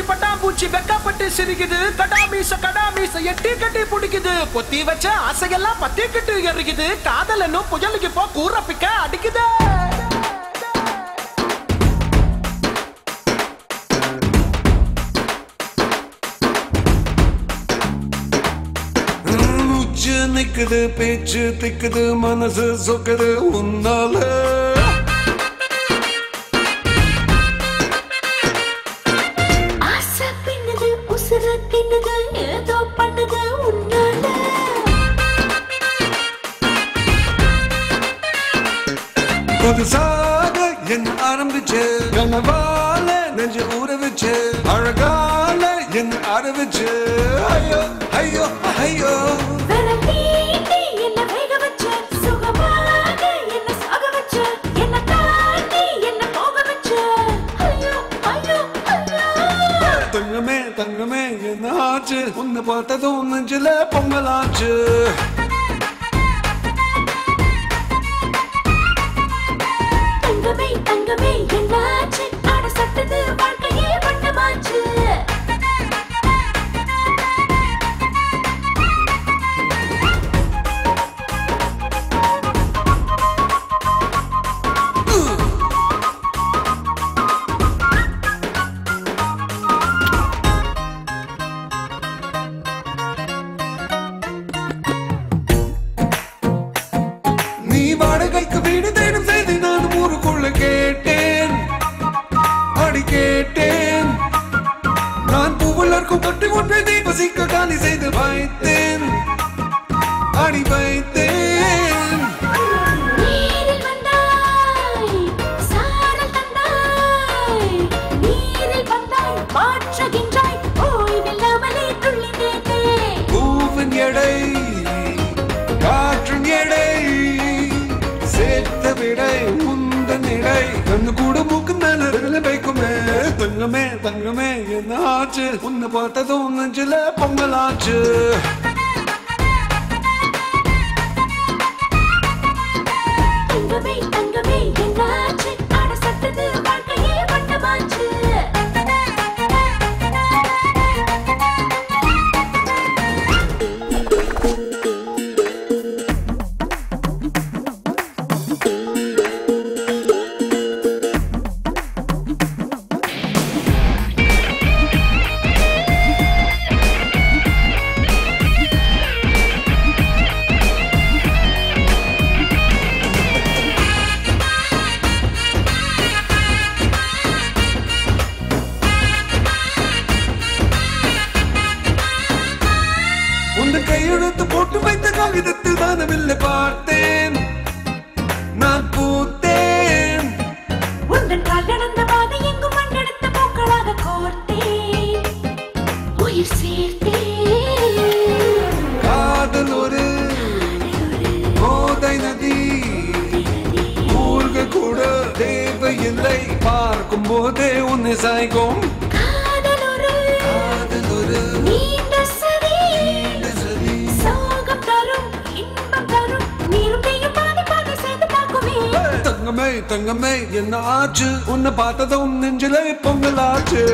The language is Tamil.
பட்டாம்பூச்சி வெக்கப்பட்டு சிரிக்குது. கடாமீச எட்டி கட்டி பிடிக்குது. பொத்தி வச்ச ஆசையெல்லாம் பத்திக்கிட்டு எறிக்குது. காதல் என்னும் புயலுக்கு போ கூற பிக்க அடிக்குது. நிக்குது பேச்சு திக்குது மனசு சொக்குது உன்னால. ஆசை பின்னுது உசுர தின்னுது ஏதோ பண்ணுது உன்னால. புதுசாக என்ன ஆரம்பிச்சு கனவால நெஞ்சு ஊற வச்சு அழகால என்ன ஆரம்பிச்சு. ஐயோ ஐயோ ஐயோ என்ன வேக வச்ச சுகமாக என்ன சாக வச்ச என்ன தாண்டி என்ன போக வச்ச. ஐயோ ஐயோ ஐயோ தங்கமே தங்கமே என்ன ஆச்சு உன்னை பார்த்ததும் நெஞ்சில பொங்கலாச்சு. தங்கமே தங்கமே என்னாச்சு ஆட சட்டது வாழ்க்கையே வட்டமாச்சு. வாடகைக்கு வீடு தேடும் செய்தி நான் ஊருக்குள்ள கேட்டேன் அடி கேட்டேன். நான் பூவலர்க்கும் தொட்டி ஒன்றை தீபசிக்க காலி செய்து வைத்தேன் அடி வைத்தேன். நீரில் வந்தாய் சாரல் தந்தாய் நீரில் வந்தாய் மாற்றுகின்றாய் ஓய்வில்லாமலே துள்ளினேனே. பூவின் எடை காற்றின் எடை சேர்த்த விடை முந்தன் இடை கண்ணு கூட மூக்கு மேல வைக்குமே. தங்கமே தங்கமே என்ன ஆச்சு உன்னை பார்த்ததும் நெஞ்சில பொங்கலாச்சு. தங்கமே தங்கமே என்னாச்சு ஆட சட்டது வாழ்க்கையே வட்டமாச்சு. கையெழுத்து போட்டு வைத்த காகிதத்தில் தானவில்லை பார்த்தேன் நான் பூத்தேன். உந்தன் கால் நடந்த பாதை எங்கும் மண்ணெடுத்த பூக்களாக கோர்த்தேன் உயிர் சேர்த்தேன். காதல் ஒரு போதை நதி ஊர்க கூட தேவையில்லை பார்க்கும் போதே உன்னை சாய்க்கும். காதல் ஒரு நீண்ட சதி சோகம் தரும் இன்பம் தரும் நீரும் பெய்யும் பாதி பாதி சேர்ந்து பார்க்குமே. தங்கமே தங்கமே என்ன ஆச்சு உன்னை பார்த்ததும் நெஞ்சில பொங்கலாச்சு.